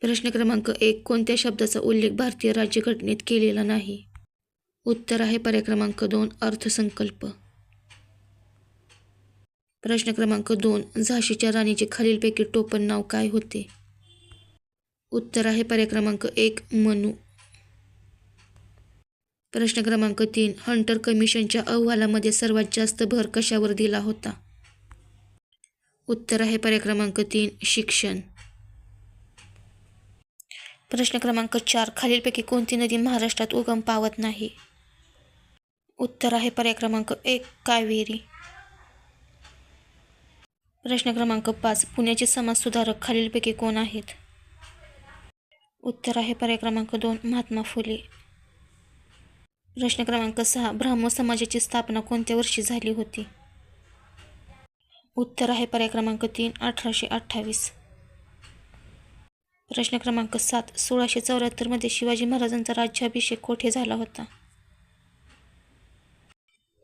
प्रश्न क्रमांक 1. कोणत्या शब्दाचा उल्लेख भारतीय राज्यघटनेत केलेला नाही? उत्तर आहे पर्याय क्रमांक 2. अर्थसंकल्प. प्रश्न क्रमांक 2. झाशीच्या राणीचे खालीलपैकी टोपण नाव काय होते? उत्तर आहे पर्याय क्रमांक 1. मनू. प्रश्न क्रमांक 3. हंटर कमिशनच्या अहवालामध्ये सर्वात जास्त भर कशावर दिला होता? उत्तर आहे पर्याय क्रमांक 3. शिक्षण. प्रश्न क्रमांक 4. खालीलपैकी कोणती नदी महाराष्ट्रात उगम पावत नाही? उत्तर आहे पर्याय क्रमांक 1. कावेरी. प्रश्न क्रमांक 5. पुण्याचे समाजसुधारक खालीलपैकी कोण आहेत? उत्तर आहे पर्याय क्रमांक 2. महात्मा फुले. प्रश्न क्रमांक 6. ब्राह्मो समाजाची स्थापना कोणत्या वर्षी झाली होती? उत्तर आहे पर्याय क्रमांक 3. 1828. प्रश्न क्रमांक 7. 1674 मध्ये शिवाजी महाराजांचा राज्याभिषेक कोठे झाला होता?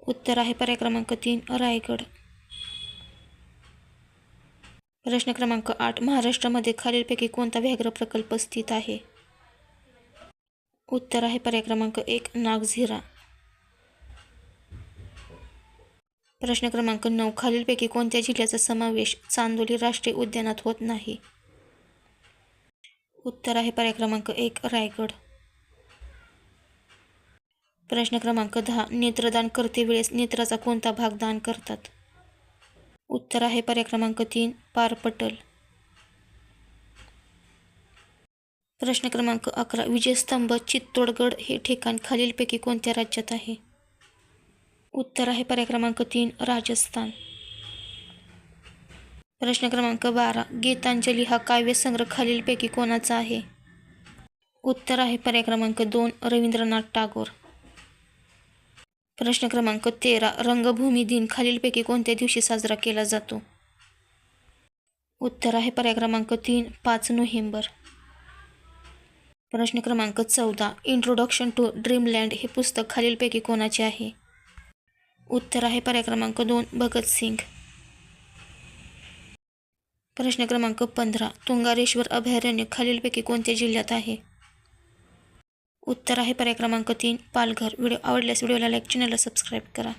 उत्तर आहे पर्याय क्रमांक 3. रायगड. प्रश्न क्रमांक 8. महाराष्ट्रामध्ये खालीलपैकी कोणता व्याघ्र प्रकल्प स्थित आहे? उत्तर आहे पर्याय क्रमांक 1. नागझिरा. प्रश्न क्रमांक 9. खालीलपैकी कोणत्या जिल्ह्याचा समावेश चांदोली राष्ट्रीय उद्यानात होत नाही? उत्तर आहे पर्याय क्रमांक 1. रायगड. प्रश्न क्रमांक 10. नेत्रदान करते वेळेस नेत्राचा कोणता भाग दान करतात? उत्तर आहे पर्याय क्रमांक 3. पारपटल. प्रश्न क्रमांक 11. विजयस्तंभ चित्तोडगड हे ठिकाण खालीलपैकी कोणत्या राज्यात आहे? उत्तर आहे पर्याय क्रमांक 3. राजस्थान. प्रश्न क्रमांक 12. गीतांजली हा काव्यसंग्रह खालीलपैकी कोणाचा आहे? उत्तर आहे पर्याय क्रमांक 2. रवींद्रनाथ टागोर. प्रश्न क्रमांक 13. रंगभूमी दिन खालीलपैकी कोणत्या दिवशी साजरा केला जातो? उत्तर आहे पर्याय क्रमांक 3. 5 नोव्हेंबर. प्रश्न क्रमांक 14. इंट्रोडक्शन टू ड्रीमलँड हे पुस्तक खालीलपैकी कोणाचे आहे? उत्तर आहे पर्याय क्रमांक 2. भगतसिंग. प्रश्न क्रमांक 15. तुंगारेश्वर अभयारण्य खालीलपैकी कोणत्या जिल्ह्यात आहे? उत्तर आहे पर्याय क्रमांक 3. पालघर. व्हिडिओ आवडल्यास व्हिडिओला लाईक, चॅनलला सबस्क्राईब करा.